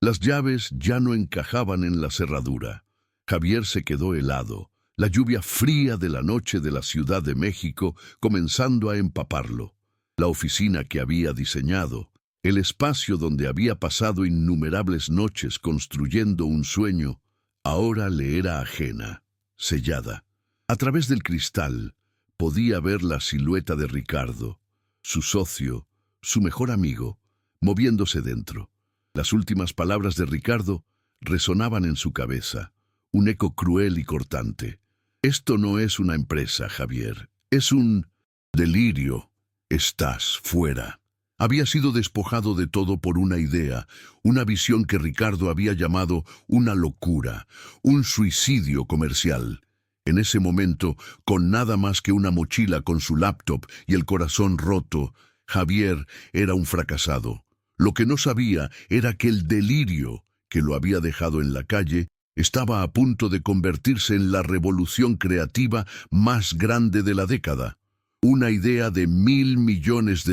Las llaves ya no encajaban en la cerradura. Javier se quedó helado, la lluvia fría de la noche de la Ciudad de México comenzando a empaparlo. La oficina que había diseñado, el espacio donde había pasado innumerables noches construyendo un sueño, ahora le era ajena, sellada. A través del cristal podía ver la silueta de Ricardo, su socio, su mejor amigo, moviéndose dentro. Las últimas palabras de Ricardo resonaban en su cabeza, un eco cruel y cortante. Esto no es una empresa, Javier. Es un delirio. Estás fuera. Había sido despojado de todo por una idea, una visión que Ricardo había llamado una locura, un suicidio comercial. En ese momento, con nada más que una mochila con su laptop y el corazón roto, Javier era un fracasado. Lo que no sabía era que el delirio que lo había dejado en la calle estaba a punto de convertirse en la revolución creativa más grande de la década. Una idea de $1.000 millones.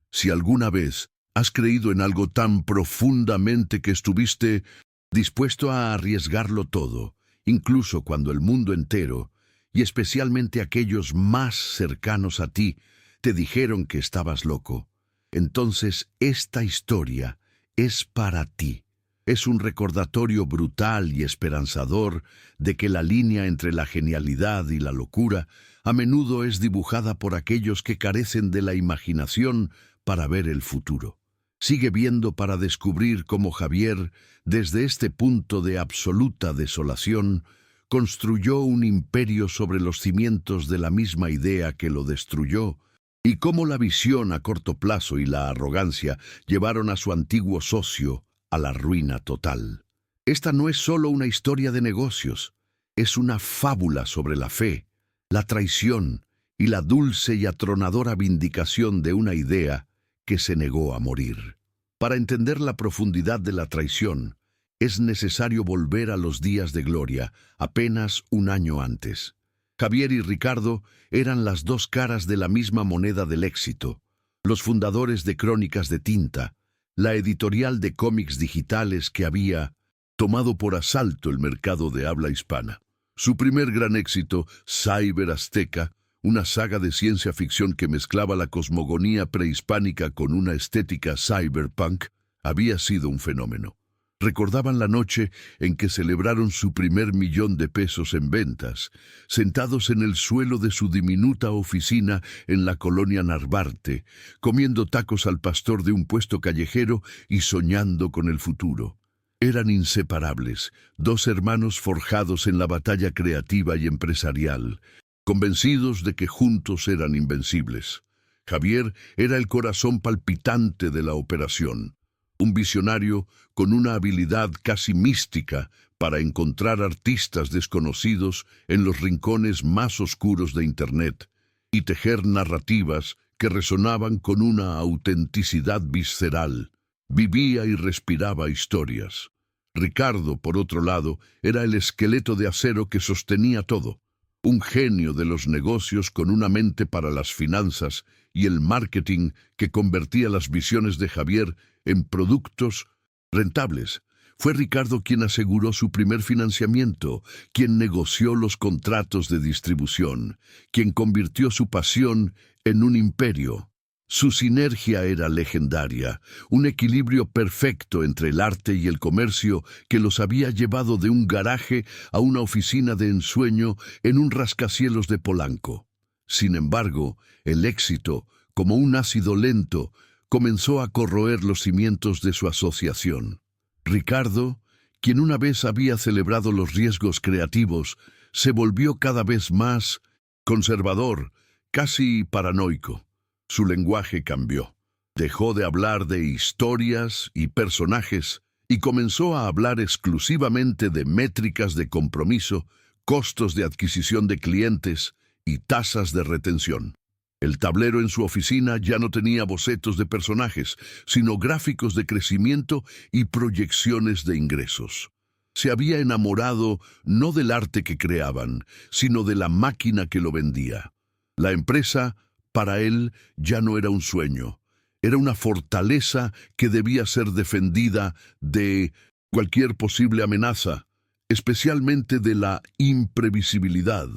Si alguna vez has creído en algo tan profundamente que estuviste dispuesto a arriesgarlo todo, incluso cuando el mundo entero, y especialmente aquellos más cercanos a ti, te dijeron que estabas loco, entonces esta historia es para ti. Es un recordatorio brutal y esperanzador de que la línea entre la genialidad y la locura a menudo es dibujada por aquellos que carecen de la imaginación para ver el futuro. Sigue viendo para descubrir cómo Javier, desde este punto de absoluta desolación, construyó un imperio sobre los cimientos de la misma idea que lo destruyó, y cómo la visión a corto plazo y la arrogancia llevaron a su antiguo socio a la ruina total. Esta no es solo una historia de negocios, es una fábula sobre la fe, la traición y la dulce y atronadora vindicación de una idea que se negó a morir. Para entender la profundidad de la traición, es necesario volver a los días de gloria, apenas un año antes. Javier y Ricardo eran las dos caras de la misma moneda del éxito, los fundadores de Crónicas de Tinta, la editorial de cómics digitales que había tomado por asalto el mercado de habla hispana. Su primer gran éxito, Cyber Azteca, una saga de ciencia ficción que mezclaba la cosmogonía prehispánica con una estética cyberpunk, había sido un fenómeno. Recordaban la noche en que celebraron su primer $1.000.000 en ventas, sentados en el suelo de su diminuta oficina en la colonia Narvarte, comiendo tacos al pastor de un puesto callejero y soñando con el futuro. Eran inseparables, dos hermanos forjados en la batalla creativa y empresarial, convencidos de que juntos eran invencibles. Javier era el corazón palpitante de la operación, un visionario con una habilidad casi mística para encontrar artistas desconocidos en los rincones más oscuros de Internet y tejer narrativas que resonaban con una autenticidad visceral. Vivía y respiraba historias. Ricardo, por otro lado, era el esqueleto de acero que sostenía todo. Un genio de los negocios con una mente para las finanzas y el marketing que convertía las visiones de Javier en productos rentables. Fue Ricardo quien aseguró su primer financiamiento, quien negoció los contratos de distribución, quien convirtió su pasión en un imperio. Su sinergia era legendaria, un equilibrio perfecto entre el arte y el comercio que los había llevado de un garaje a una oficina de ensueño en un rascacielos de Polanco. Sin embargo, el éxito, como un ácido lento, comenzó a corroer los cimientos de su asociación. Ricardo, quien una vez había celebrado los riesgos creativos, se volvió cada vez más conservador, casi paranoico. Su lenguaje cambió. Dejó de hablar de historias y personajes y comenzó a hablar exclusivamente de métricas de compromiso, costos de adquisición de clientes y tasas de retención. El tablero en su oficina ya no tenía bocetos de personajes, sino gráficos de crecimiento y proyecciones de ingresos. Se había enamorado no del arte que creaban, sino de la máquina que lo vendía. La empresa, para él, ya no era un sueño, Era una fortaleza que debía ser defendida de cualquier posible amenaza, especialmente de la imprevisibilidad.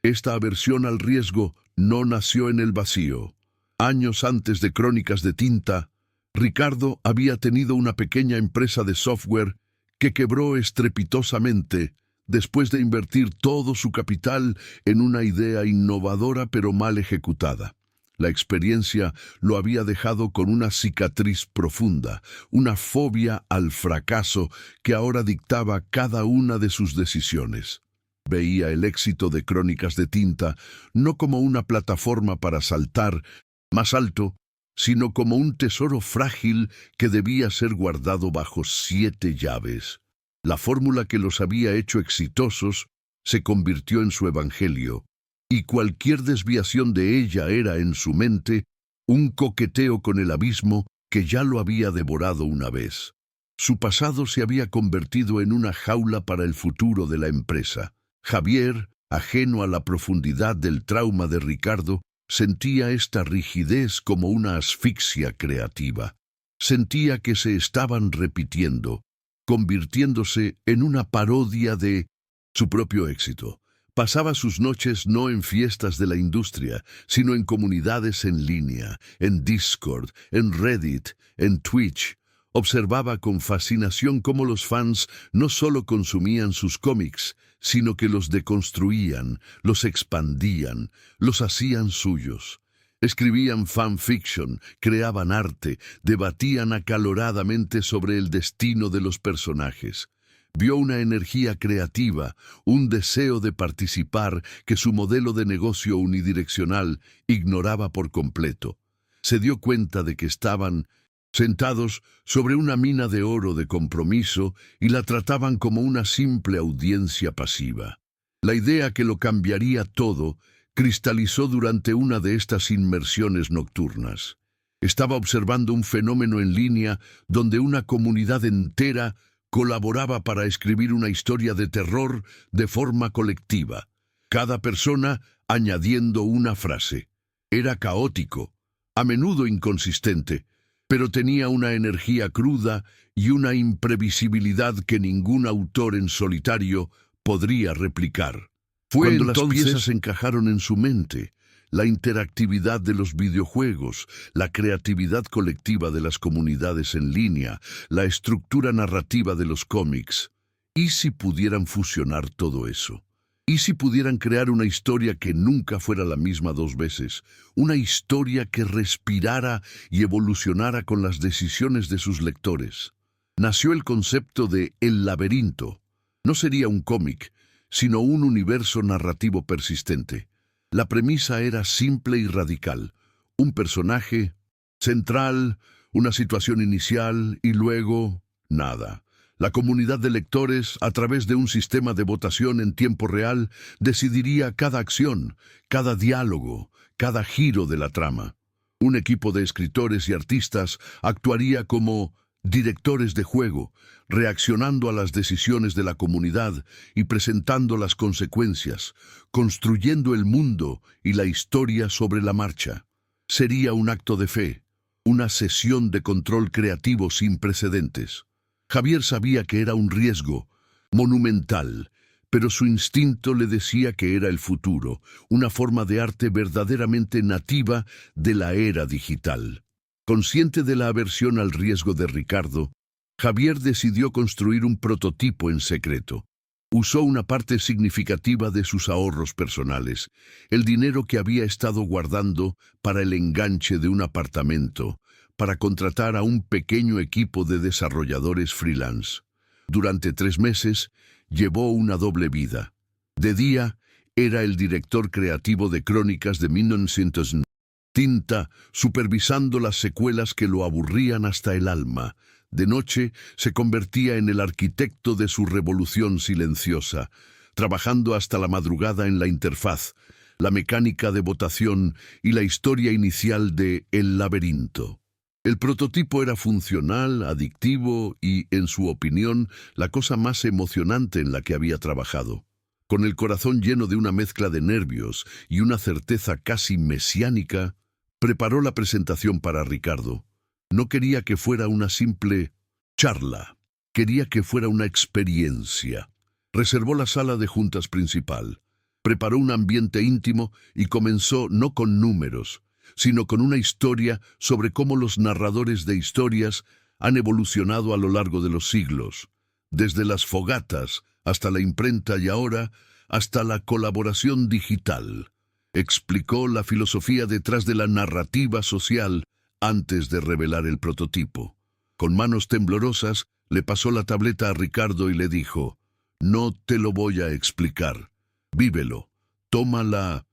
Esta aversión al riesgo no nació en el vacío. Años antes de Crónicas de Tinta, Ricardo había tenido una pequeña empresa de software que quebró estrepitosamente después de invertir todo su capital en una idea innovadora pero mal ejecutada. La experiencia lo había dejado con una cicatriz profunda, una fobia al fracaso que ahora dictaba cada una de sus decisiones. Veía el éxito de Crónicas de Tinta no como una plataforma para saltar más alto, sino como un tesoro frágil que debía ser guardado bajo 7 llaves. La fórmula que los había hecho exitosos se convirtió en su evangelio, y cualquier desviación de ella era en su mente un coqueteo con el abismo que ya lo había devorado una vez. Su pasado se había convertido en una jaula para el futuro de la empresa. Javier, ajeno a la profundidad del trauma de Ricardo, sentía esta rigidez como una asfixia creativa. Sentía que se estaban repitiendo, convirtiéndose en una parodia de su propio éxito. Pasaba sus noches no en fiestas de la industria, sino en comunidades en línea, en Discord, en Reddit, en Twitch. Observaba con fascinación cómo los fans no solo consumían sus cómics, sino que los deconstruían, los expandían, los hacían suyos. Escribían fanfiction, creaban arte, debatían acaloradamente sobre el destino de los personajes. Vio una energía creativa, un deseo de participar que su modelo de negocio unidireccional ignoraba por completo. Se dio cuenta de que estaban sentados sobre una mina de oro de compromiso y la trataban como una simple audiencia pasiva. La idea que lo cambiaría todo cristalizó durante una de estas inmersiones nocturnas. Estaba observando un fenómeno en línea donde una comunidad entera colaboraba para escribir una historia de terror de forma colectiva, cada persona añadiendo una frase. Era caótico, a menudo inconsistente, pero tenía una energía cruda y una imprevisibilidad que ningún autor en solitario podría replicar. Fue cuando las piezas encajaron en su mente, la interactividad de los videojuegos, la creatividad colectiva de las comunidades en línea, la estructura narrativa de los cómics. ¿Y si pudieran fusionar todo eso? ¿Y si pudieran crear una historia que nunca fuera la misma 2 veces? Una historia que respirara y evolucionara con las decisiones de sus lectores. Nació el concepto de El Laberinto. No sería un cómic, sino un universo narrativo persistente. La premisa era simple y radical. Un personaje central, una situación inicial y luego nada. La comunidad de lectores, a través de un sistema de votación en tiempo real, decidiría cada acción, cada diálogo, cada giro de la trama. Un equipo de escritores y artistas actuaría como directores de juego, reaccionando a las decisiones de la comunidad y presentando las consecuencias, construyendo el mundo y la historia sobre la marcha. Sería un acto de fe, una sesión de control creativo sin precedentes. Javier sabía que era un riesgo monumental, pero su instinto le decía que era el futuro, una forma de arte verdaderamente nativa de la era digital. Consciente de la aversión al riesgo de Ricardo, Javier decidió construir un prototipo en secreto. Usó una parte significativa de sus ahorros personales, el dinero que había estado guardando para el enganche de un apartamento, para contratar a un pequeño equipo de desarrolladores freelance. Durante 3 meses, llevó una doble vida. De día, era el director creativo de Crónicas de 1990. Tinta, supervisando las secuelas que lo aburrían hasta el alma. De noche, se convertía en el arquitecto de su revolución silenciosa, trabajando hasta la madrugada en la interfaz, la mecánica de votación y la historia inicial de El Laberinto. El prototipo era funcional, adictivo y, en su opinión, la cosa más emocionante en la que había trabajado. Con el corazón lleno de una mezcla de nervios y una certeza casi mesiánica, Preparó la presentación para Ricardo. No quería que fuera una simple charla, quería que fuera una experiencia. Reservó la sala de juntas principal, preparó un ambiente íntimo y comenzó no con números, sino con una historia sobre cómo los narradores de historias han evolucionado a lo largo de los siglos, desde las fogatas hasta la imprenta y ahora hasta la colaboración digital. Explicó la filosofía detrás de la narrativa social antes de revelar el prototipo. Con manos temblorosas, le pasó la tableta a Ricardo y le dijo: «No te lo voy a explicar. Vívelo. Toma la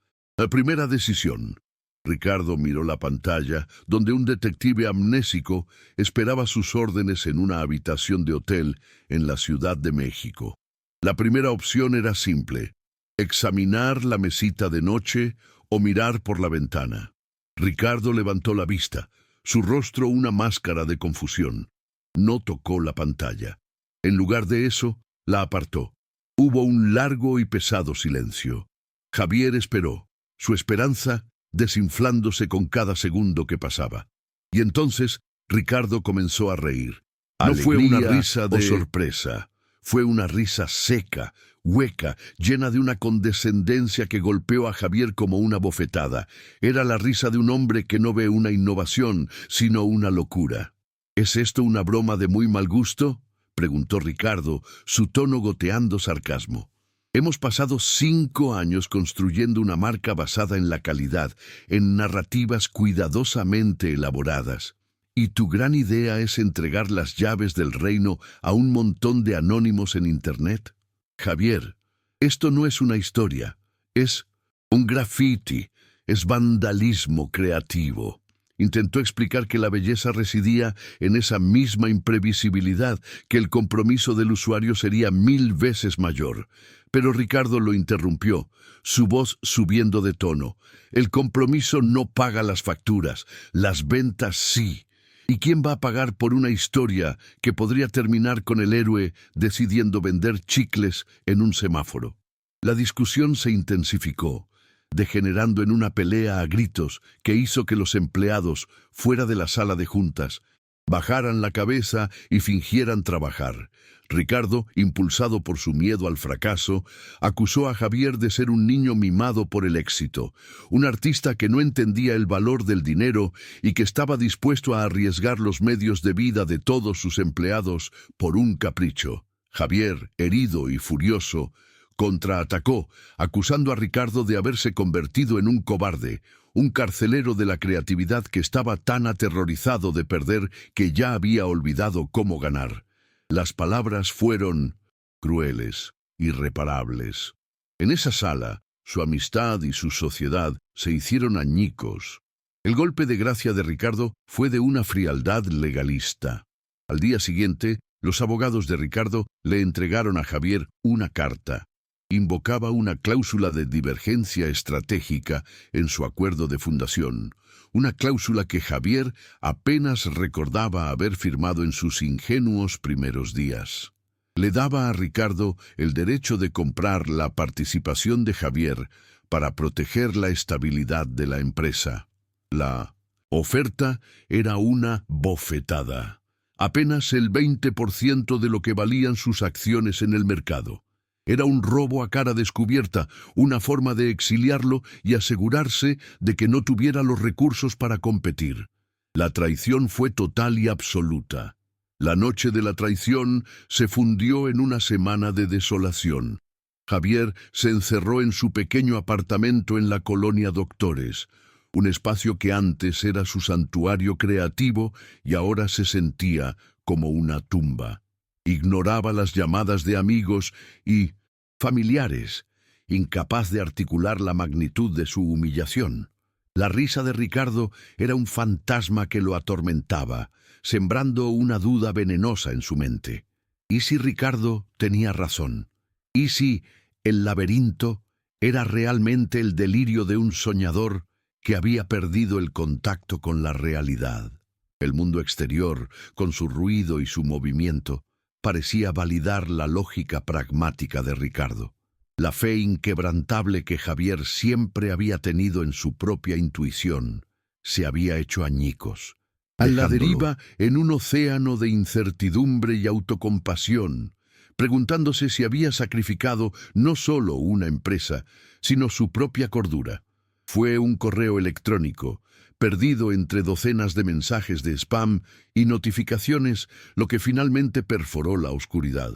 primera decisión». Ricardo miró la pantalla, donde un detective amnésico esperaba sus órdenes en una habitación de hotel en la Ciudad de México. La primera opción era simple: examinar la mesita de noche o mirar por la ventana. Ricardo levantó la vista, su rostro una máscara de confusión. No tocó la pantalla. En lugar de eso, la apartó. Hubo un largo y pesado silencio. Javier esperó, su esperanza desinflándose con cada segundo que pasaba. Y entonces Ricardo comenzó a reír. No fue una risa de sorpresa, fue una risa seca, hueca, llena de una condescendencia que golpeó a Javier como una bofetada. Era la risa de un hombre que no ve una innovación, sino una locura. ¿Es esto una broma de muy mal gusto?, preguntó Ricardo, su tono goteando sarcasmo. Hemos pasado 5 años construyendo una marca basada en la calidad, en narrativas cuidadosamente elaboradas. ¿Y tu gran idea es entregar las llaves del reino a un montón de anónimos en Internet? Javier, esto no es una historia, es un graffiti, es vandalismo creativo. Intentó explicar que la belleza residía en esa misma imprevisibilidad, que el compromiso del usuario sería 1000 veces mayor. Pero Ricardo lo interrumpió, su voz subiendo de tono. El compromiso no paga las facturas, las ventas sí. ¿Y quién va a pagar por una historia que podría terminar con el héroe decidiendo vender chicles en un semáforo? La discusión se intensificó, degenerando en una pelea a gritos que hizo que los empleados, fuera de la sala de juntas, bajaran la cabeza y fingieran trabajar. Ricardo, impulsado por su miedo al fracaso, acusó a Javier de ser un niño mimado por el éxito, un artista que no entendía el valor del dinero y que estaba dispuesto a arriesgar los medios de vida de todos sus empleados por un capricho. Javier, herido y furioso, contraatacó, acusando a Ricardo de haberse convertido en un cobarde, un carcelero de la creatividad que estaba tan aterrorizado de perder que ya había olvidado cómo ganar. Las palabras fueron crueles, irreparables. En esa sala, su amistad y su sociedad se hicieron añicos. El golpe de gracia de Ricardo fue de una frialdad legalista. Al día siguiente, los abogados de Ricardo le entregaron a Javier una carta. Invocaba una cláusula de divergencia estratégica en su acuerdo de fundación, una cláusula que Javier apenas recordaba haber firmado en sus ingenuos primeros días. Le daba a Ricardo el derecho de comprar la participación de Javier para proteger la estabilidad de la empresa. La oferta era una bofetada, apenas el 20% de lo que valían sus acciones en el mercado. Era un robo a cara descubierta, una forma de exiliarlo y asegurarse de que no tuviera los recursos para competir. La traición fue total y absoluta. La noche de la traición se fundió en una semana de desolación. Javier se encerró en su pequeño apartamento en la colonia Doctores, un espacio que antes era su santuario creativo y ahora se sentía como una tumba. Ignoraba las llamadas de amigos y familiares, incapaz de articular la magnitud de su humillación. La risa de Ricardo era un fantasma que lo atormentaba, sembrando una duda venenosa en su mente. ¿Y si Ricardo tenía razón? ¿Y si el laberinto era realmente el delirio de un soñador que había perdido el contacto con la realidad? El mundo exterior, con su ruido y su movimiento, parecía validar la lógica pragmática de Ricardo. La fe inquebrantable que Javier siempre había tenido en su propia intuición se había hecho añicos, a la dejándolo. deriva en un océano de incertidumbre y autocompasión, preguntándose si había sacrificado no solo una empresa, sino su propia cordura. Fue un correo electrónico, perdido entre docenas de mensajes de spam y notificaciones, lo que finalmente perforó la oscuridad.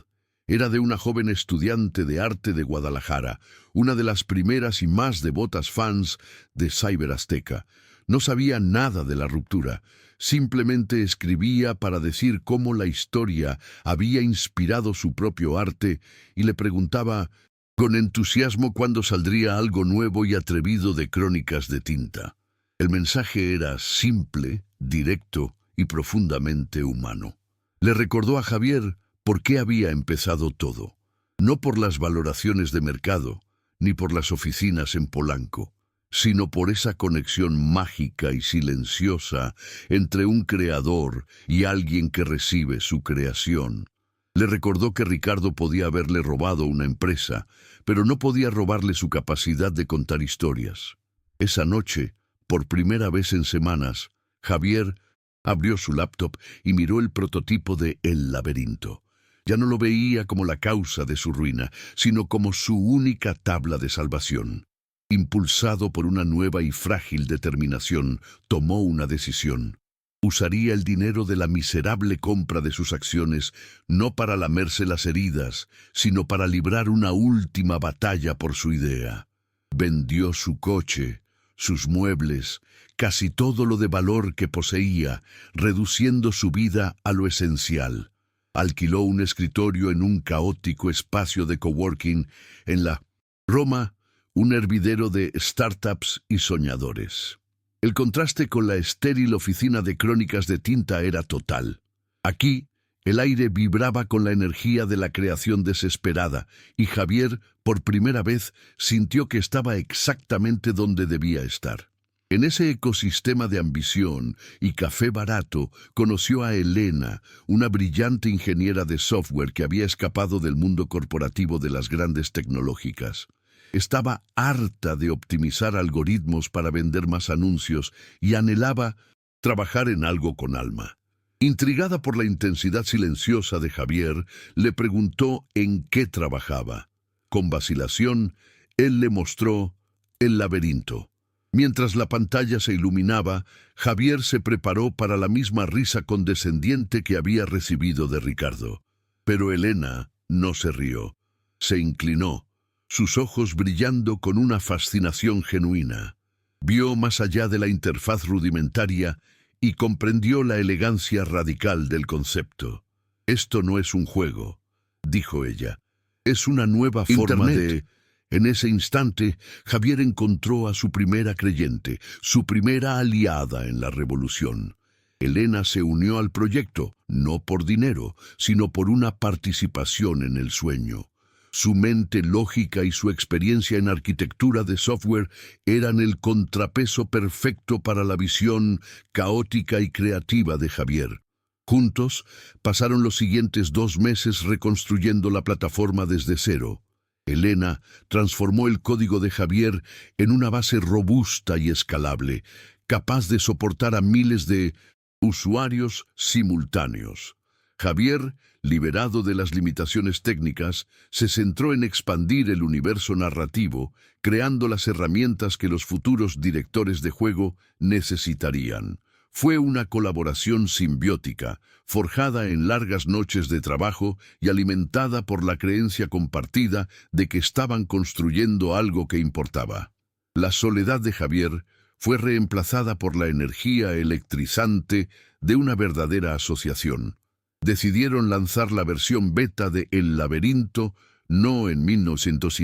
Era de una joven estudiante de arte de Guadalajara, una de las primeras y más devotas fans de Cyber Azteca. No sabía nada de la ruptura, simplemente escribía para decir cómo la historia había inspirado su propio arte y le preguntaba con entusiasmo cuándo saldría algo nuevo y atrevido de Crónicas de Tinta. El mensaje era simple, directo y profundamente humano. Le recordó a Javier por qué había empezado todo. No por las valoraciones de mercado, ni por las oficinas en Polanco, sino por esa conexión mágica y silenciosa entre un creador y alguien que recibe su creación. Le recordó que Ricardo podía haberle robado una empresa, pero no podía robarle su capacidad de contar historias. Esa noche, por primera vez en semanas, Javier abrió su laptop y miró el prototipo de El Laberinto. Ya no lo veía como la causa de su ruina, sino como su única tabla de salvación. Impulsado por una nueva y frágil determinación, tomó una decisión. Usaría el dinero de la miserable compra de sus acciones no para lamerse las heridas, sino para librar una última batalla por su idea. Vendió su coche, sus muebles, casi todo lo de valor que poseía, reduciendo su vida a lo esencial. Alquiló un escritorio en un caótico espacio de coworking en la Roma, un hervidero de startups y soñadores. El contraste con la estéril oficina de Crónicas de Tinta era total. Aquí, el aire vibraba con la energía de la creación desesperada, y Javier, por primera vez, sintió que estaba exactamente donde debía estar. En ese ecosistema de ambición y café barato, conoció a Elena, una brillante ingeniera de software que había escapado del mundo corporativo de las grandes tecnológicas. Estaba harta de optimizar algoritmos para vender más anuncios y anhelaba trabajar en algo con alma. Intrigada por la intensidad silenciosa de Javier, le preguntó en qué trabajaba. Con vacilación, él le mostró El Laberinto. Mientras la pantalla se iluminaba, Javier se preparó para la misma risa condescendiente que había recibido de Ricardo. Pero Elena no se rió. Se inclinó, sus ojos brillando con una fascinación genuina. Vio más allá de la interfaz rudimentaria y comprendió la elegancia radical del concepto. «Esto no es un juego», dijo ella. «Es una nueva forma de...» En ese instante, Javier encontró a su primera creyente, su primera aliada en la revolución. Elena se unió al proyecto, no por dinero, sino por una participación en el sueño. Su mente lógica y su experiencia en arquitectura de software eran el contrapeso perfecto para la visión caótica y creativa de Javier. Juntos, pasaron los siguientes 2 meses reconstruyendo la plataforma desde cero. Elena transformó el código de Javier en una base robusta y escalable, capaz de soportar a miles de usuarios simultáneos. Javier, liberado de las limitaciones técnicas, se centró en expandir el universo narrativo, creando las herramientas que los futuros directores de juego necesitarían. Fue una colaboración simbiótica, forjada en largas noches de trabajo y alimentada por la creencia compartida de que estaban construyendo algo que importaba. La soledad de Javier fue reemplazada por la energía electrizante de una verdadera asociación. Decidieron lanzar la versión beta de El Laberinto no en 1900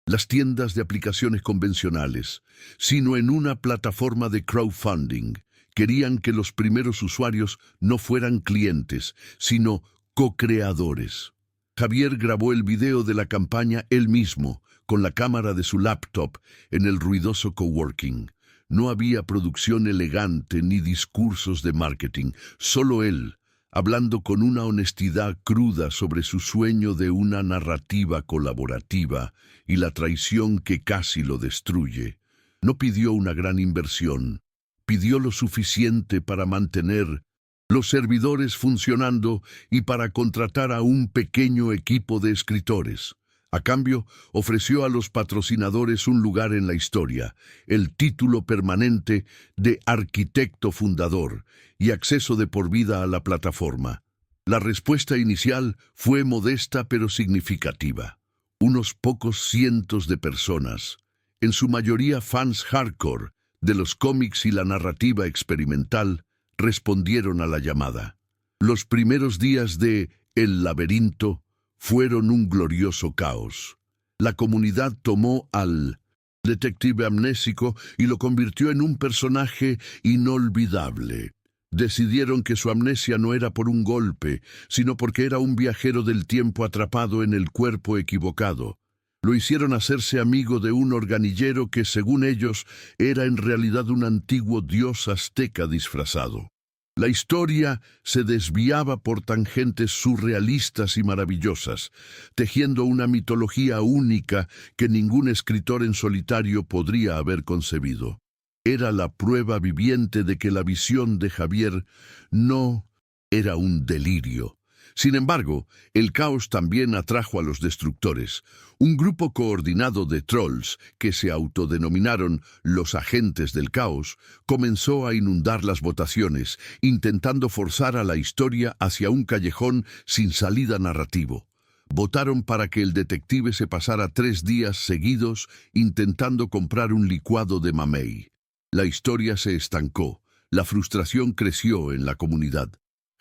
las tiendas de aplicaciones convencionales, sino en una plataforma de crowdfunding. Querían que los primeros usuarios no fueran clientes, sino co-creadores. Javier grabó el video de la campaña él mismo, con la cámara de su laptop, en el ruidoso coworking. No había producción elegante ni discursos de marketing, solo él, hablando con una honestidad cruda sobre su sueño de una narrativa colaborativa y la traición que casi lo destruye. No pidió una gran inversión. pidió lo suficiente para mantener los servidores funcionando y para contratar a un pequeño equipo de escritores. A cambio, ofreció a los patrocinadores un lugar en la historia, el título permanente de arquitecto fundador y acceso de por vida a la plataforma. La respuesta inicial fue modesta pero significativa. Unos pocos cientos de personas, en su mayoría fans hardcore de los cómics y la narrativa experimental, respondieron a la llamada. Los primeros días de El Laberinto fueron un glorioso caos. La comunidad tomó al detective amnésico y lo convirtió en un personaje inolvidable. Decidieron que su amnesia no era por un golpe, sino porque era un viajero del tiempo atrapado en el cuerpo equivocado. Lo hicieron hacerse amigo de un organillero que, según ellos, era en realidad un antiguo dios azteca disfrazado. La historia se desviaba por tangentes surrealistas y maravillosas, tejiendo una mitología única que ningún escritor en solitario podría haber concebido. Era la prueba viviente de que la visión de Javier no era un delirio. Sin embargo, el caos también atrajo a los destructores, un grupo coordinado de trolls que se autodenominaron los agentes del caos, comenzó a inundar las votaciones, intentando forzar a la historia hacia un callejón sin salida narrativo. Votaron para que el detective se pasara 3 días seguidos intentando comprar un licuado de mamey. La historia se estancó, la frustración creció en la comunidad.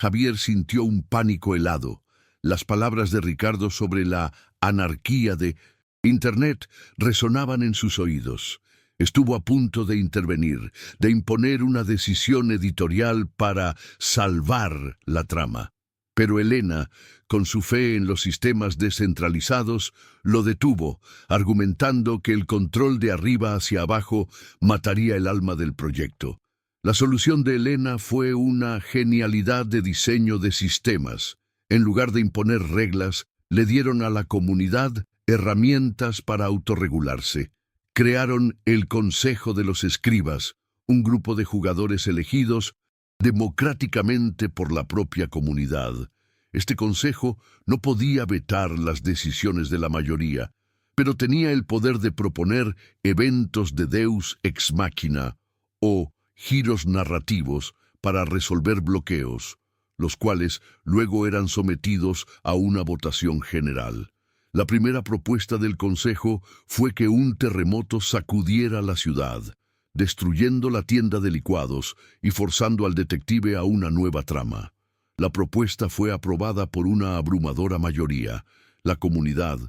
Javier sintió un pánico helado. Las palabras de Ricardo sobre la anarquía de Internet resonaban en sus oídos. Estuvo a punto de intervenir, de imponer una decisión editorial para salvar la trama. Pero Elena, con su fe en los sistemas descentralizados, lo detuvo, argumentando que el control de arriba hacia abajo mataría el alma del proyecto. La solución de Elena fue una genialidad de diseño de sistemas. En lugar de imponer reglas, le dieron a la comunidad herramientas para autorregularse. Crearon el Consejo de los Escribas, un grupo de jugadores elegidos democráticamente por la propia comunidad. Este consejo no podía vetar las decisiones de la mayoría, pero tenía el poder de proponer eventos de Deus ex machina o giros narrativos para resolver bloqueos, los cuales luego eran sometidos a una votación general. La primera propuesta del consejo fue que un terremoto sacudiera la ciudad, destruyendo la tienda de licuados y forzando al detective a una nueva trama. La propuesta fue aprobada por una abrumadora mayoría. La comunidad,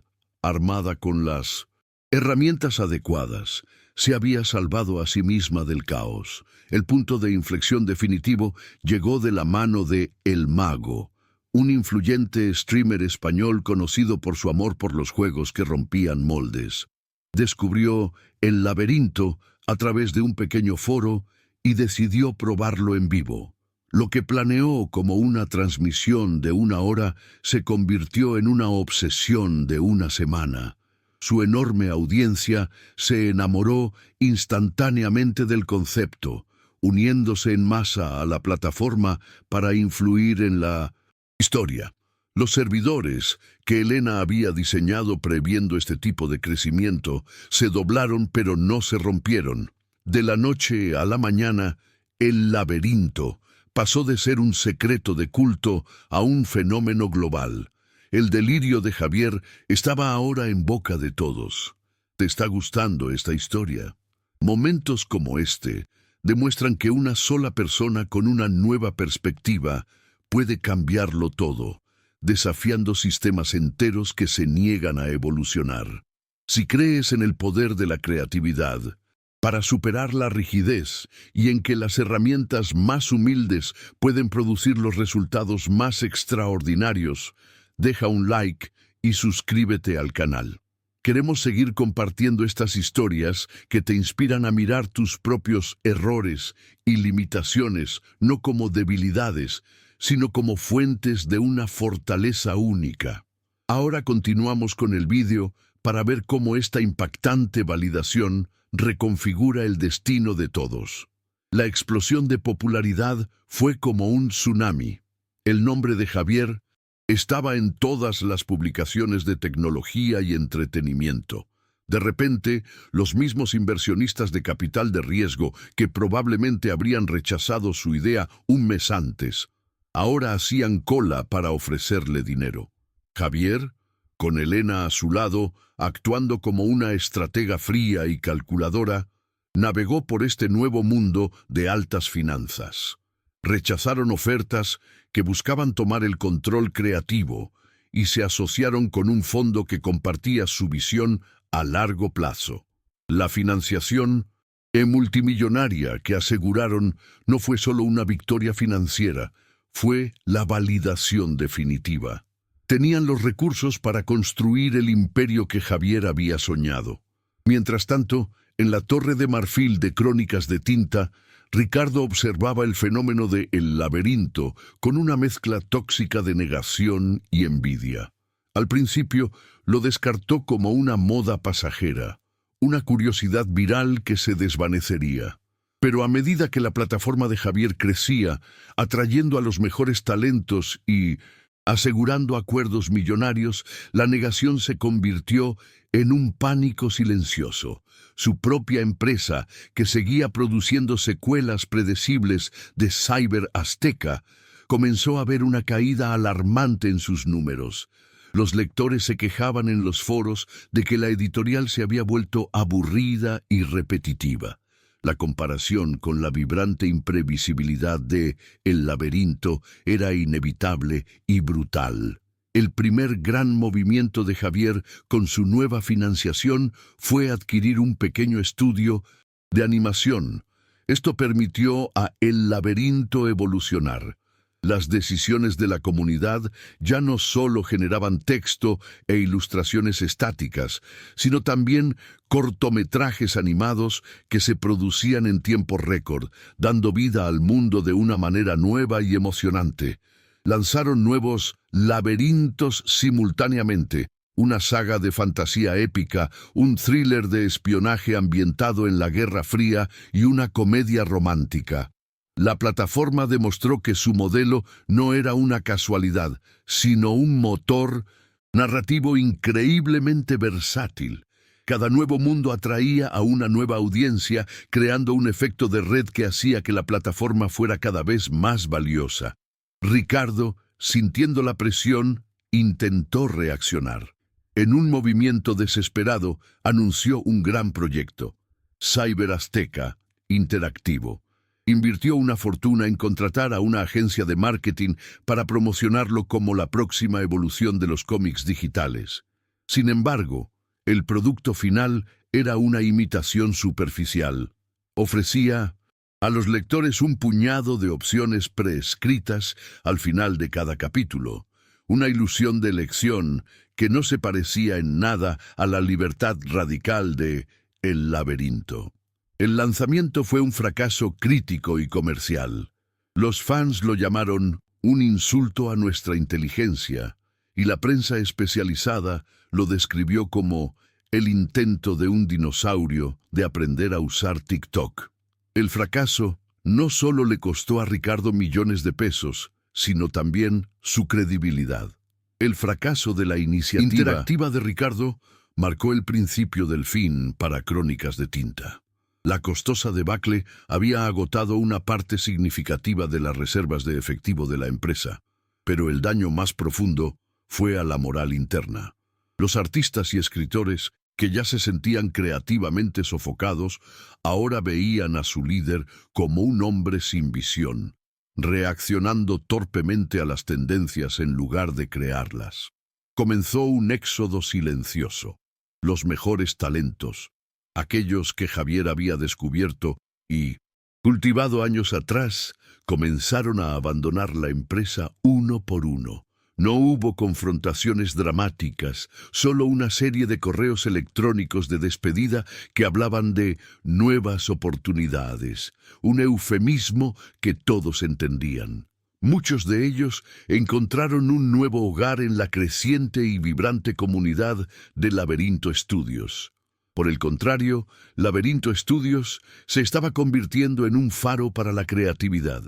armada con las herramientas adecuadas, se había salvado a sí misma del caos. El punto de inflexión definitivo llegó de la mano de El Mago, un influyente streamer español conocido por su amor por los juegos que rompían moldes. Descubrió El Laberinto a través de un pequeño foro y decidió probarlo en vivo. Lo que planeó como una transmisión de 1 hora se convirtió en una obsesión de 1 semana. Su enorme audiencia se enamoró instantáneamente del concepto, uniéndose en masa a la plataforma para influir en la historia. Los servidores que Elena había diseñado previendo este tipo de crecimiento se doblaron pero no se rompieron. De la noche a la mañana, El Laberinto pasó de ser un secreto de culto a un fenómeno global. El delirio de Javier estaba ahora en boca de todos. ¿Te está gustando esta historia? Momentos como este demuestran que una sola persona con una nueva perspectiva puede cambiarlo todo, desafiando sistemas enteros que se niegan a evolucionar. Si crees en el poder de la creatividad, para superar la rigidez y en que las herramientas más humildes pueden producir los resultados más extraordinarios, deja un like y suscríbete al canal. Queremos seguir compartiendo estas historias que te inspiran a mirar tus propios errores y limitaciones no como debilidades, sino como fuentes de una fortaleza única. Ahora continuamos con el vídeo para ver cómo esta impactante validación reconfigura el destino de todos. La explosión de popularidad fue como un tsunami. El nombre de Javier estaba en todas las publicaciones de tecnología y entretenimiento. De repente, los mismos inversionistas de capital de riesgo que probablemente habrían rechazado su idea un mes antes, ahora hacían cola para ofrecerle dinero. Javier, con Elena a su lado, actuando como una estratega fría y calculadora, navegó por este nuevo mundo de altas finanzas. Rechazaron ofertas que buscaban tomar el control creativo y se asociaron con un fondo que compartía su visión a largo plazo. La financiación multimillonaria que aseguraron no fue solo una victoria financiera, fue la validación definitiva. Tenían los recursos para construir el imperio que Javier había soñado. Mientras tanto, en la Torre de Marfil de Crónicas de Tinta, Ricardo observaba el fenómeno de El Laberinto con una mezcla tóxica de negación y envidia. Al principio, lo descartó como una moda pasajera, una curiosidad viral que se desvanecería. Pero a medida que la plataforma de Javier crecía, atrayendo a los mejores talentos y asegurando acuerdos millonarios, la negación se convirtió en un pánico silencioso. Su propia empresa, que seguía produciendo secuelas predecibles de Cyber Azteca, comenzó a ver una caída alarmante en sus números. Los lectores se quejaban en los foros de que la editorial se había vuelto aburrida y repetitiva. La comparación con la vibrante imprevisibilidad de El Laberinto era inevitable y brutal. El primer gran movimiento de Javier con su nueva financiación fue adquirir un pequeño estudio de animación. Esto permitió a El Laberinto evolucionar. Las decisiones de la comunidad ya no solo generaban texto e ilustraciones estáticas, sino también cortometrajes animados que se producían en tiempo récord, dando vida al mundo de una manera nueva y emocionante. Lanzaron nuevos laberintos simultáneamente, una saga de fantasía épica, un thriller de espionaje ambientado en la Guerra Fría y una comedia romántica. La plataforma demostró que su modelo no era una casualidad, sino un motor narrativo increíblemente versátil. Cada nuevo mundo atraía a una nueva audiencia, creando un efecto de red que hacía que la plataforma fuera cada vez más valiosa. Ricardo, sintiendo la presión, intentó reaccionar. En un movimiento desesperado, anunció un gran proyecto, Cyber Azteca Interactivo. Invirtió una fortuna en contratar a una agencia de marketing para promocionarlo como la próxima evolución de los cómics digitales. Sin embargo, el producto final era una imitación superficial. Ofrecía a los lectores un puñado de opciones preescritas al final de cada capítulo, una ilusión de elección que no se parecía en nada a la libertad radical de El Laberinto. El lanzamiento fue un fracaso crítico y comercial. Los fans lo llamaron un insulto a nuestra inteligencia, y la prensa especializada lo describió como el intento de un dinosaurio de aprender a usar TikTok. El fracaso no solo le costó a Ricardo millones de pesos, sino también su credibilidad. El fracaso de la iniciativa interactiva de Ricardo marcó el principio del fin para Crónicas de Tinta. La costosa debacle había agotado una parte significativa de las reservas de efectivo de la empresa, pero el daño más profundo fue a la moral interna. Los artistas y escritores, que ya se sentían creativamente sofocados, ahora veían a su líder como un hombre sin visión, reaccionando torpemente a las tendencias en lugar de crearlas. Comenzó un éxodo silencioso. Los mejores talentos, aquellos que Javier había descubierto y cultivado años atrás, comenzaron a abandonar la empresa uno por uno. No hubo confrontaciones dramáticas, solo una serie de correos electrónicos de despedida que hablaban de nuevas oportunidades, un eufemismo que todos entendían. Muchos de ellos encontraron un nuevo hogar en la creciente y vibrante comunidad de Laberinto Studios. Por el contrario, Laberinto Estudios se estaba convirtiendo en un faro para la creatividad.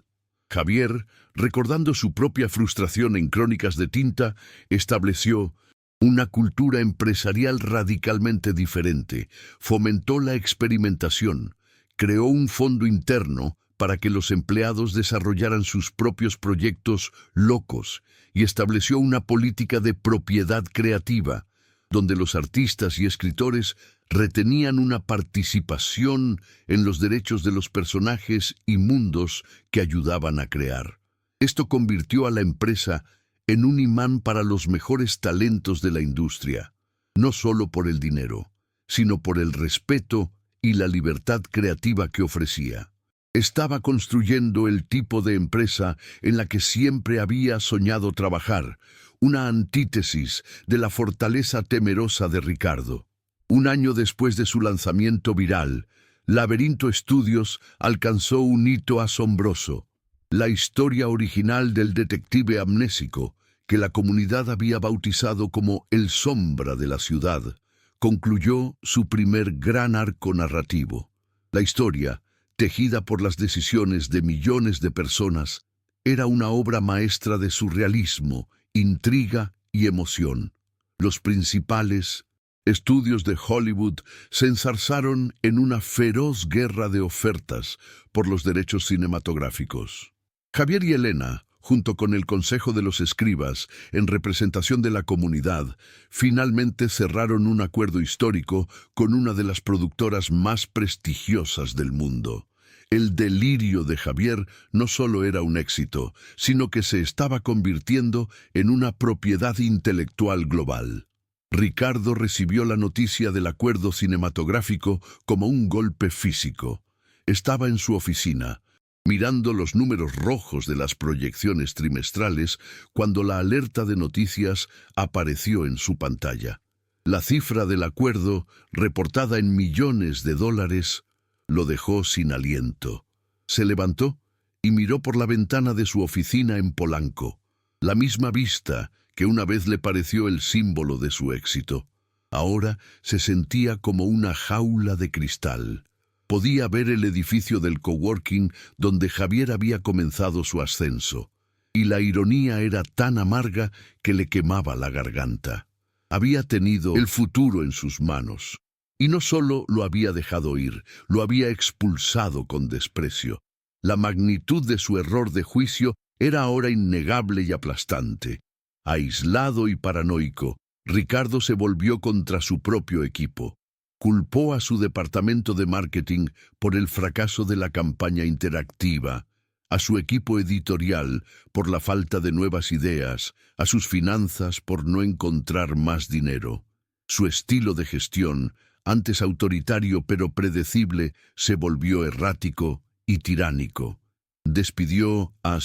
Javier, recordando su propia frustración en Crónicas de Tinta, estableció una cultura empresarial radicalmente diferente, fomentó la experimentación, creó un fondo interno para que los empleados desarrollaran sus propios proyectos locos y estableció una política de propiedad creativa, donde los artistas y escritores retenían una participación en los derechos de los personajes y mundos que ayudaban a crear. Esto convirtió a la empresa en un imán para los mejores talentos de la industria, no solo por el dinero, sino por el respeto y la libertad creativa que ofrecía. Estaba construyendo el tipo de empresa en la que siempre había soñado trabajar, una antítesis de la fortaleza temerosa de Ricardo. Un año después de su lanzamiento viral, Laberinto Estudios alcanzó un hito asombroso: la historia original del detective amnésico, que la comunidad había bautizado como el Sombra de la Ciudad, concluyó su primer gran arco narrativo. La historia, tejida por las decisiones de millones de personas, era una obra maestra de surrealismo, intriga y emoción. Los principales estudios de Hollywood se enzarzaron en una feroz guerra de ofertas por los derechos cinematográficos. Javier y Elena, junto con el Consejo de los Escribas, en representación de la comunidad, finalmente cerraron un acuerdo histórico con una de las productoras más prestigiosas del mundo. El delirio de Javier no solo era un éxito, sino que se estaba convirtiendo en una propiedad intelectual global. Ricardo recibió la noticia del acuerdo cinematográfico como un golpe físico. Estaba en su oficina, mirando los números rojos de las proyecciones trimestrales, cuando la alerta de noticias apareció en su pantalla. La cifra del acuerdo, reportada en millones de dólares, lo dejó sin aliento. Se levantó y miró por la ventana de su oficina en Polanco, la misma vista que una vez le pareció el símbolo de su éxito. Ahora se sentía como una jaula de cristal. Podía ver el edificio del coworking donde Javier había comenzado su ascenso, y la ironía era tan amarga que le quemaba la garganta. Había tenido el futuro en sus manos, y no solo lo había dejado ir, lo había expulsado con desprecio. La magnitud de su error de juicio era ahora innegable y aplastante. Aislado y paranoico, Ricardo se volvió contra su propio equipo. Culpó a su departamento de marketing por el fracaso de la campaña interactiva, a su equipo editorial por la falta de nuevas ideas, a sus finanzas por no encontrar más dinero. Su estilo de gestión, antes autoritario pero predecible, se volvió errático y tiránico. Despidió a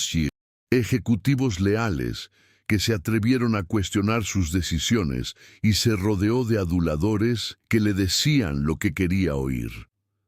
ejecutivos leales que se atrevieron a cuestionar sus decisiones y se rodeó de aduladores que le decían lo que quería oír.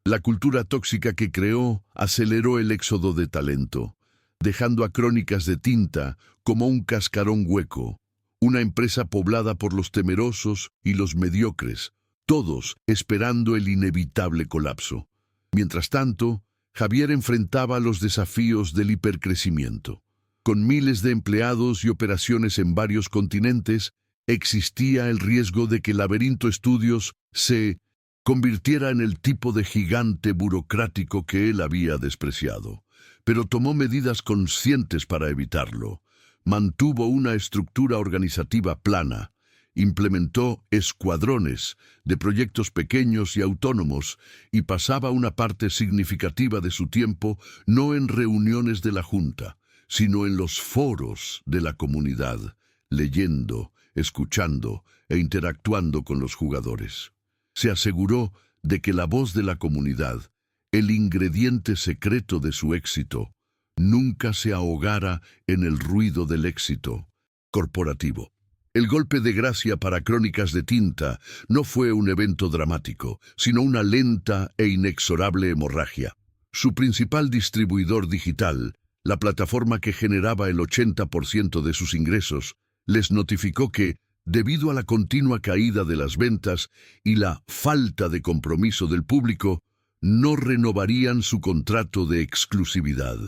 La cultura tóxica que creó aceleró el éxodo de talento, dejando a Crónicas de Tinta como un cascarón hueco, una empresa poblada por los temerosos y los mediocres, todos esperando el inevitable colapso. Mientras tanto, Javier enfrentaba los desafíos del hipercrecimiento. Con miles de empleados y operaciones en varios continentes, existía el riesgo de que Laberinto Estudios se convirtiera en el tipo de gigante burocrático que él había despreciado. Pero tomó medidas conscientes para evitarlo. Mantuvo una estructura organizativa plana, implementó escuadrones de proyectos pequeños y autónomos y pasaba una parte significativa de su tiempo no en reuniones de la Junta, sino en los foros de la comunidad, leyendo, escuchando e interactuando con los jugadores. Se aseguró de que la voz de la comunidad, el ingrediente secreto de su éxito, nunca se ahogara en el ruido del éxito corporativo. El golpe de gracia para Crónicas de Tinta no fue un evento dramático, sino una lenta e inexorable hemorragia. Su principal distribuidor digital, la plataforma que generaba el 80% de sus ingresos, les notificó que, Debido a la continua caída de las ventas y la falta de compromiso del público, no renovarían su contrato de exclusividad.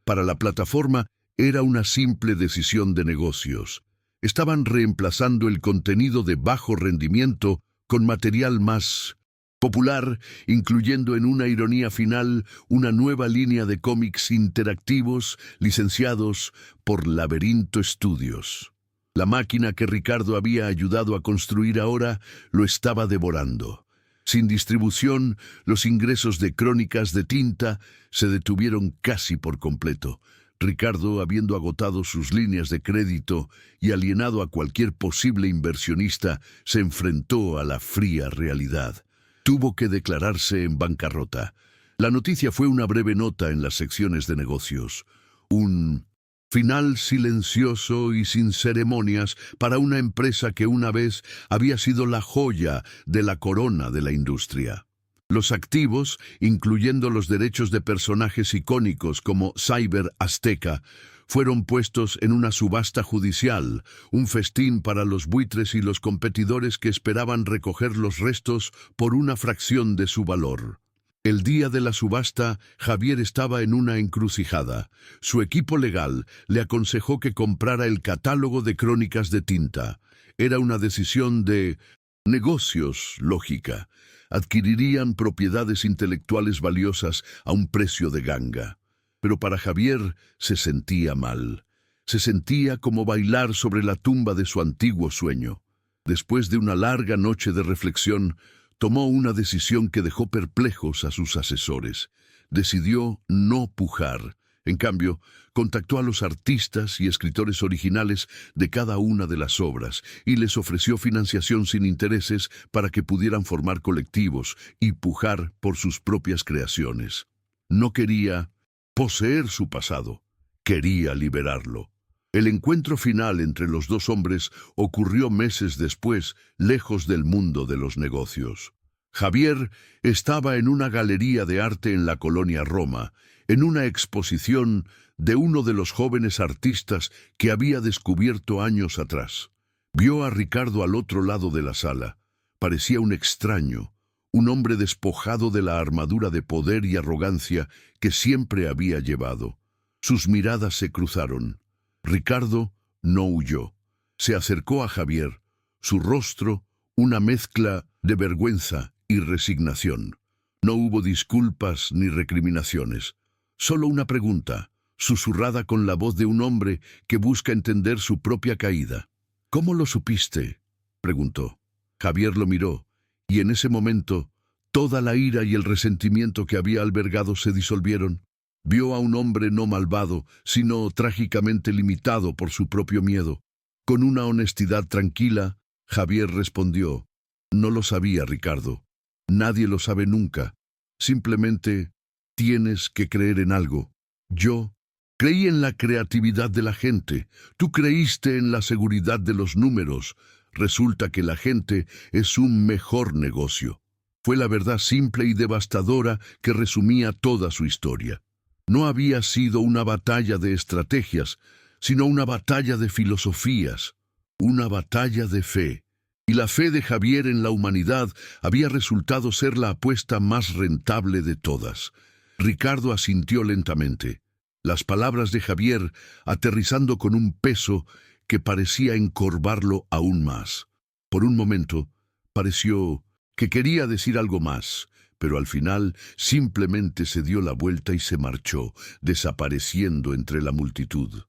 Para la plataforma era una simple decisión de negocios. Estaban reemplazando el contenido de bajo rendimiento con material más popular, incluyendo en una ironía final una nueva línea de cómics interactivos licenciados por Laberinto Studios. La máquina que Ricardo había ayudado a construir ahora lo estaba devorando. Sin distribución, los ingresos de Crónicas de Tinta se detuvieron casi por completo. Ricardo, habiendo agotado sus líneas de crédito y alienado a cualquier posible inversionista, se enfrentó a la fría realidad. Tuvo que declararse en bancarrota. La noticia fue una breve nota en las secciones de negocios. Un final silencioso y sin ceremonias para una empresa que una vez había sido la joya de la corona de la industria. Los activos, incluyendo los derechos de personajes icónicos como Cyber Azteca, fueron puestos en una subasta judicial, un festín para los buitres y los competidores que esperaban recoger los restos por una fracción de su valor. El día de la subasta, Javier estaba en una encrucijada. Su equipo legal le aconsejó que comprara el catálogo de Crónicas de Tinta. Era una decisión de negocios lógica. Adquirirían propiedades intelectuales valiosas a un precio de ganga. Pero para Javier se sentía mal. Se sentía como bailar sobre la tumba de su antiguo sueño. Después de una larga noche de reflexión, tomó una decisión que dejó perplejos a sus asesores. Decidió no pujar. En cambio, contactó a los artistas y escritores originales de cada una de las obras y les ofreció financiación sin intereses para que pudieran formar colectivos y pujar por sus propias creaciones. No quería poseer su pasado, quería liberarlo. El encuentro final entre los dos hombres ocurrió meses después, lejos del mundo de los negocios. Javier estaba en una galería de arte en la colonia Roma, en una exposición de uno de los jóvenes artistas que había descubierto años atrás. Vio a Ricardo al otro lado de la sala. Parecía un extraño, un hombre despojado de la armadura de poder y arrogancia que siempre había llevado. Sus miradas se cruzaron. Ricardo no huyó. Se acercó a Javier, su rostro una mezcla de vergüenza y resignación. No hubo disculpas ni recriminaciones. Solo una pregunta, susurrada con la voz de un hombre que busca entender su propia caída. «¿Cómo lo supiste?», preguntó. Javier lo miró, y en ese momento, toda la ira y el resentimiento que había albergado se disolvieron. Vio a un hombre no malvado, sino trágicamente limitado por su propio miedo. Con una honestidad tranquila, Javier respondió: «No lo sabía, Ricardo. Nadie lo sabe nunca. Simplemente tienes que creer en algo. Yo creí en la creatividad de la gente. Tú creíste en la seguridad de los números. Resulta que la gente es un mejor negocio». Fue la verdad simple y devastadora que resumía toda su historia. No había sido una batalla de estrategias, sino una batalla de filosofías, una batalla de fe. Y la fe de Javier en la humanidad había resultado ser la apuesta más rentable de todas. Ricardo asintió lentamente. Las palabras de Javier aterrizando con un peso que parecía encorvarlo aún más. Por un momento, pareció que quería decir algo más, pero al final simplemente se dio la vuelta y se marchó, desapareciendo entre la multitud.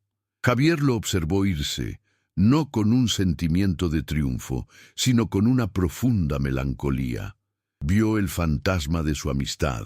Javier lo observó irse, no con un sentimiento de triunfo, sino con una profunda melancolía. Vio el fantasma de su amistad,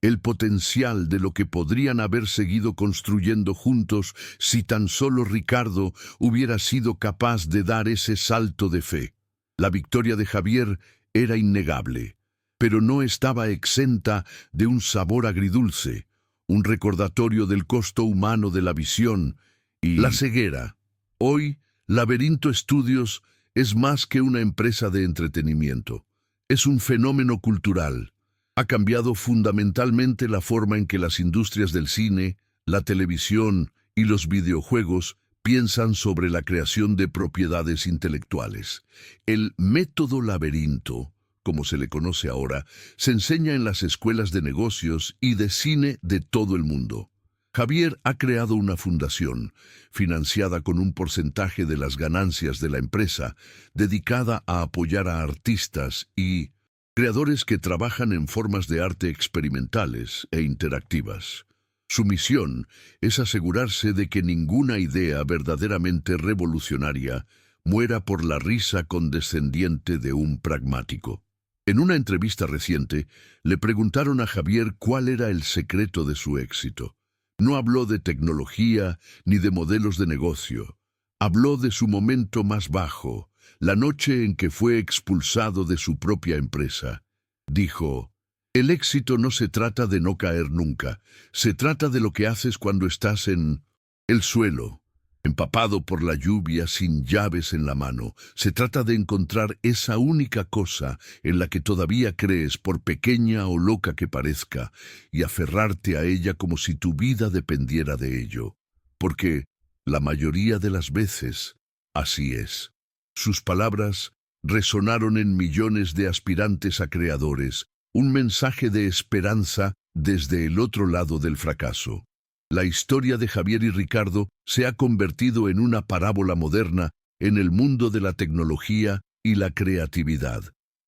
el potencial de lo que podrían haber seguido construyendo juntos si tan solo Ricardo hubiera sido capaz de dar ese salto de fe. La victoria de Javier era innegable, pero no estaba exenta de un sabor agridulce, un recordatorio del costo humano de la visión y la ceguera. Hoy, Laberinto Studios es más que una empresa de entretenimiento. Es un fenómeno cultural. Ha cambiado fundamentalmente la forma en que las industrias del cine, la televisión y los videojuegos piensan sobre la creación de propiedades intelectuales. El método laberinto, como se le conoce ahora, se enseña en las escuelas de negocios y de cine de todo el mundo. Javier ha creado una fundación, financiada con un porcentaje de las ganancias de la empresa, dedicada a apoyar a artistas y creadores que trabajan en formas de arte experimentales e interactivas. Su misión es asegurarse de que ninguna idea verdaderamente revolucionaria muera por la risa condescendiente de un pragmático. En una entrevista reciente, le preguntaron a Javier cuál era el secreto de su éxito. No habló de tecnología ni de modelos de negocio. Habló de su momento más bajo, la noche en que fue expulsado de su propia empresa. Dijo: el éxito no se trata de no caer nunca, se trata de lo que haces cuando estás en el suelo, empapado por la lluvia, sin llaves en la mano. Se trata de encontrar esa única cosa en la que todavía crees, por pequeña o loca que parezca, y aferrarte a ella como si tu vida dependiera de ello. Porque, la mayoría de las veces, así es. Sus palabras resonaron en millones de aspirantes a creadores, un mensaje de esperanza desde el otro lado del fracaso. La historia de Javier y Ricardo se ha convertido en una parábola moderna en el mundo de la tecnología y la creatividad.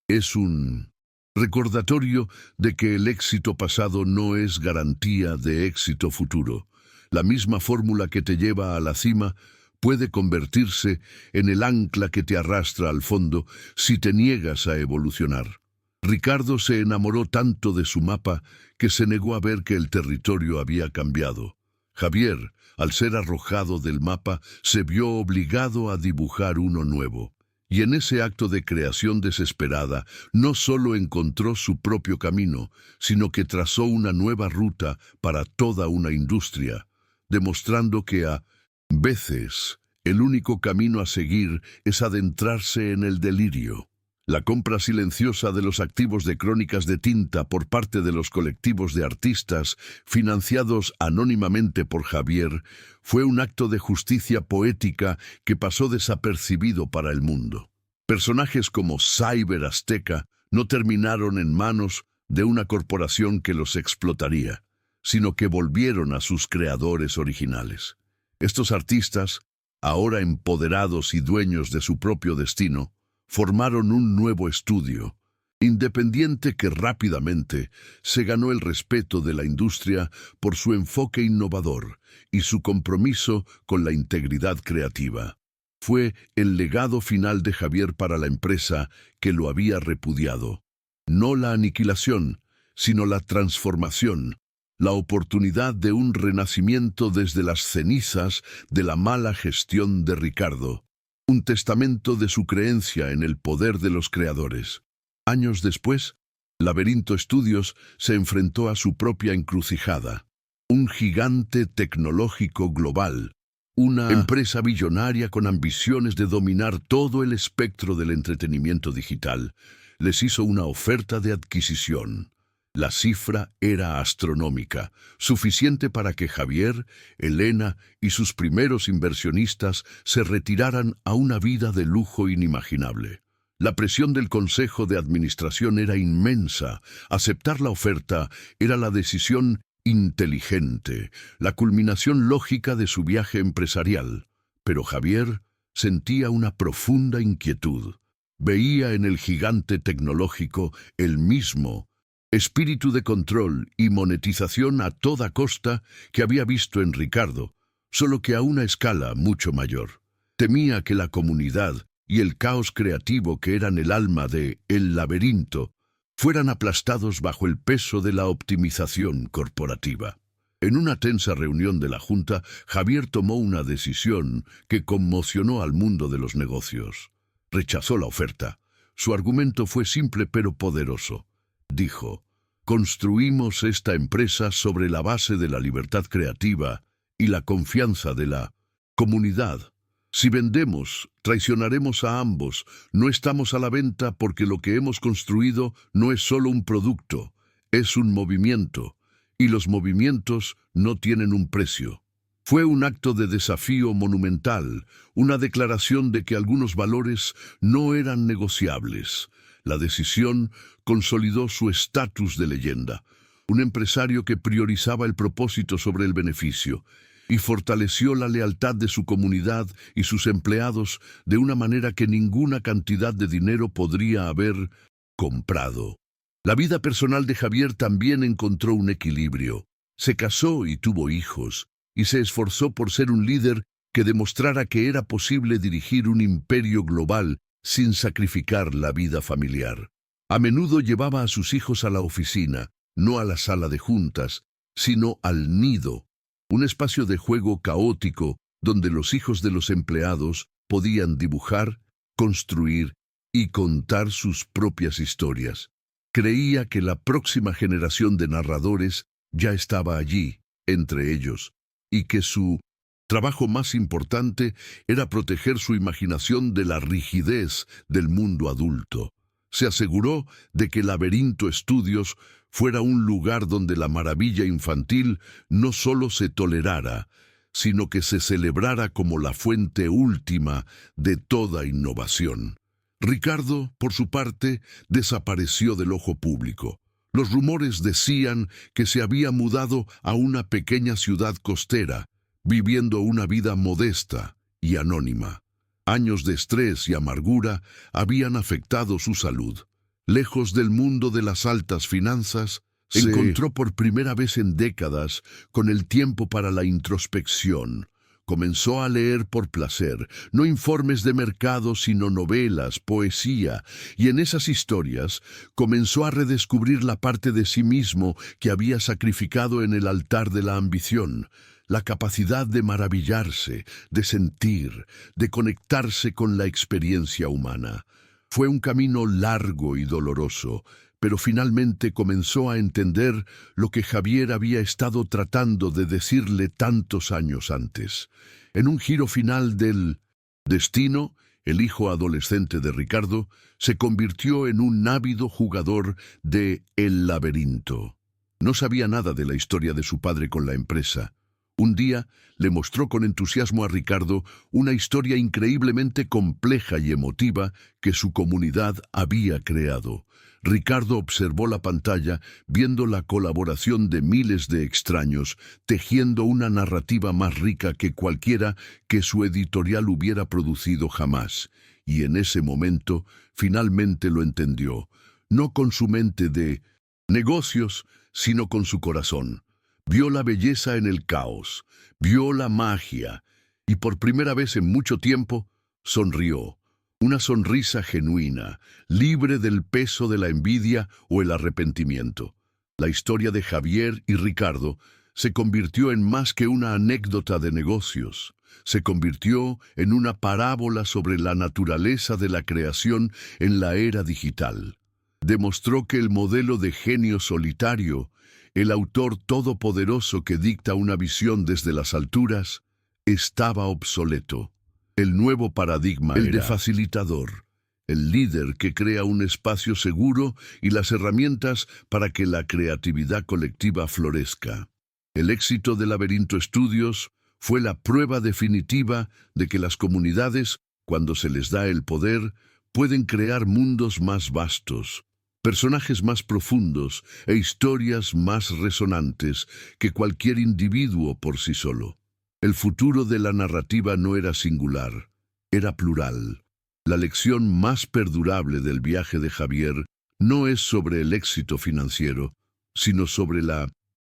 Es un recordatorio de que el éxito pasado no es garantía de éxito futuro. La misma fórmula que te lleva a la cima puede convertirse en el ancla que te arrastra al fondo si te niegas a evolucionar. Ricardo se enamoró tanto de su mapa que se negó a ver que el territorio había cambiado. Javier, al ser arrojado del mapa, se vio obligado a dibujar uno nuevo. Y en ese acto de creación desesperada, no solo encontró su propio camino, sino que trazó una nueva ruta para toda una industria, demostrando que a veces el único camino a seguir es adentrarse en el delirio. La compra silenciosa de los activos de Crónicas de Tinta por parte de los colectivos de artistas, financiados anónimamente por Javier, fue un acto de justicia poética que pasó desapercibido para el mundo. Personajes como Cyber Azteca no terminaron en manos de una corporación que los explotaría, sino que volvieron a sus creadores originales. Estos artistas, ahora empoderados y dueños de su propio destino, formaron un nuevo estudio, independiente, que rápidamente se ganó el respeto de la industria por su enfoque innovador y su compromiso con la integridad creativa. Fue el legado final de Javier para la empresa que lo había repudiado. No la aniquilación, sino la transformación, la oportunidad de un renacimiento desde las cenizas de la mala gestión de Ricardo. Un testamento de su creencia en el poder de los creadores. Años después, Laberinto Studios se enfrentó a su propia encrucijada. Un gigante tecnológico global, una empresa billonaria con ambiciones de dominar todo el espectro del entretenimiento digital, les hizo una oferta de adquisición. La cifra era astronómica, suficiente para que Javier, Elena y sus primeros inversionistas se retiraran a una vida de lujo inimaginable. La presión del Consejo de Administración era inmensa. Aceptar la oferta era la decisión inteligente, la culminación lógica de su viaje empresarial. Pero Javier sentía una profunda inquietud. Veía en el gigante tecnológico el mismo espíritu de control y monetización a toda costa que había visto en Ricardo, solo que a una escala mucho mayor. Temía que la comunidad y el caos creativo que eran el alma de El Laberinto fueran aplastados bajo el peso de la optimización corporativa. En una tensa reunión de la Junta, Javier tomó una decisión que conmocionó al mundo de los negocios. Rechazó la oferta. Su argumento fue simple pero poderoso. Dijo: construimos esta empresa sobre la base de la libertad creativa y la confianza de la comunidad. Si vendemos, traicionaremos a ambos. No estamos a la venta porque lo que hemos construido no es solo un producto, es un movimiento, y los movimientos no tienen un precio. Fue un acto de desafío monumental, una declaración de que algunos valores no eran negociables. La decisión consolidó su estatus de leyenda, un empresario que priorizaba el propósito sobre el beneficio, y fortaleció la lealtad de su comunidad y sus empleados de una manera que ninguna cantidad de dinero podría haber comprado. La vida personal de Javier también encontró un equilibrio. Se casó y tuvo hijos, y se esforzó por ser un líder que demostrara que era posible dirigir un imperio global sin sacrificar la vida familiar. A menudo llevaba a sus hijos a la oficina, no a la sala de juntas, sino al nido, un espacio de juego caótico donde los hijos de los empleados podían dibujar, construir y contar sus propias historias. Creía que la próxima generación de narradores ya estaba allí, entre ellos, y que su trabajo más importante era proteger su imaginación de la rigidez del mundo adulto. Se aseguró de que Laberinto Estudios fuera un lugar donde la maravilla infantil no solo se tolerara, sino que se celebrara como la fuente última de toda innovación. Ricardo, por su parte, desapareció del ojo público. Los rumores decían que se había mudado a una pequeña ciudad costera, viviendo una vida modesta y anónima. Años de estrés y amargura habían afectado su salud. Lejos del mundo de las altas finanzas, se encontró por primera vez en décadas con el tiempo para la introspección. Comenzó a leer por placer, no informes de mercado, sino novelas, poesía, y en esas historias comenzó a redescubrir la parte de sí mismo que había sacrificado en el altar de la ambición, la capacidad de maravillarse, de sentir, de conectarse con la experiencia humana. Fue un camino largo y doloroso, pero finalmente comenzó a entender lo que Javier había estado tratando de decirle tantos años antes. En un giro final del destino, el hijo adolescente de Ricardo se convirtió en un ávido jugador de El Laberinto. No sabía nada de la historia de su padre con la empresa. Un día le mostró con entusiasmo a Ricardo una historia increíblemente compleja y emotiva que su comunidad había creado. Ricardo observó la pantalla, viendo la colaboración de miles de extraños, tejiendo una narrativa más rica que cualquiera que su editorial hubiera producido jamás. Y en ese momento, finalmente lo entendió, no con su mente de negocios, sino con su corazón. Vio la belleza en el caos, vio la magia, y por primera vez en mucho tiempo, sonrió. Una sonrisa genuina, libre del peso de la envidia o el arrepentimiento. La historia de Javier y Ricardo se convirtió en más que una anécdota de negocios. Se convirtió en una parábola sobre la naturaleza de la creación en la era digital. Demostró que el modelo de genio solitario, el autor todopoderoso que dicta una visión desde las alturas, estaba obsoleto. El nuevo paradigma era el de facilitador, el líder que crea un espacio seguro y las herramientas para que la creatividad colectiva florezca. El éxito de Laberinto Estudios fue la prueba definitiva de que las comunidades, cuando se les da el poder, pueden crear mundos más vastos, personajes más profundos e historias más resonantes que cualquier individuo por sí solo. El futuro de la narrativa no era singular, era plural. La lección más perdurable del viaje de Javier no es sobre el éxito financiero, sino sobre la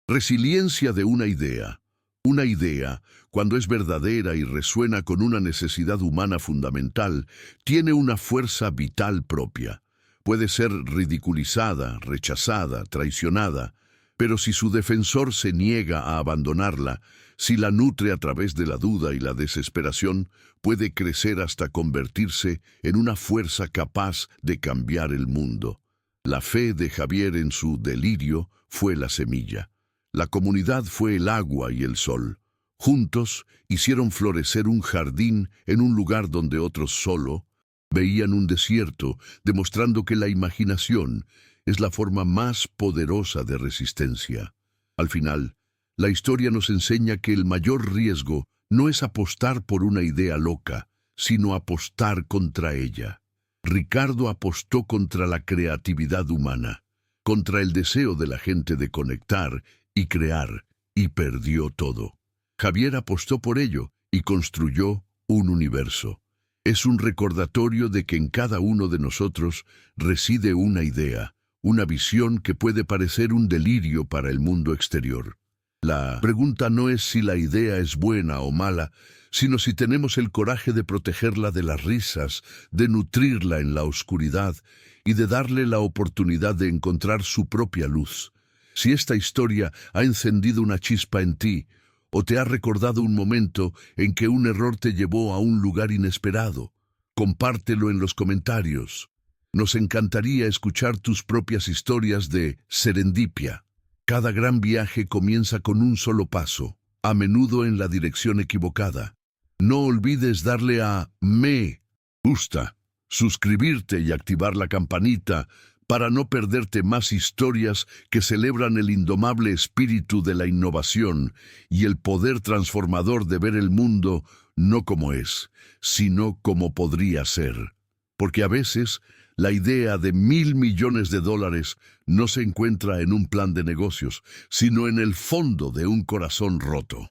resiliencia de una idea. Una idea, cuando es verdadera y resuena con una necesidad humana fundamental, tiene una fuerza vital propia. Puede ser ridiculizada, rechazada, traicionada, pero si su defensor se niega a abandonarla, si la nutre a través de la duda y la desesperación, puede crecer hasta convertirse en una fuerza capaz de cambiar el mundo. La fe de Javier en su delirio fue la semilla. La comunidad fue el agua y el sol. Juntos hicieron florecer un jardín en un lugar donde otros solo veían un desierto, demostrando que la imaginación es la forma más poderosa de resistencia. Al final, La historia nos enseña que el mayor riesgo no es apostar por una idea loca, sino apostar contra ella. Ricardo apostó contra la creatividad humana, contra el deseo de la gente de conectar y crear, y perdió todo. Javier apostó por ello y construyó un universo. Es un recordatorio de que en cada uno de nosotros reside una idea, una visión que puede parecer un delirio para el mundo exterior. La pregunta no es si la idea es buena o mala, sino si tenemos el coraje de protegerla de las risas, de nutrirla en la oscuridad y de darle la oportunidad de encontrar su propia luz. Si esta historia ha encendido una chispa en ti, o te ha recordado un momento en que un error te llevó a un lugar inesperado, compártelo en los comentarios. Nos encantaría escuchar tus propias historias de serendipia. Cada gran viaje comienza con un solo paso, a menudo en la dirección equivocada. No olvides darle a me gusta, suscribirte y activar la campanita para no perderte más historias que celebran el indomable espíritu de la innovación y el poder transformador de ver el mundo no como es, sino como podría ser. Porque a veces la idea de $1,000 millones no se encuentra en un plan de negocios, sino en el fondo de un corazón roto.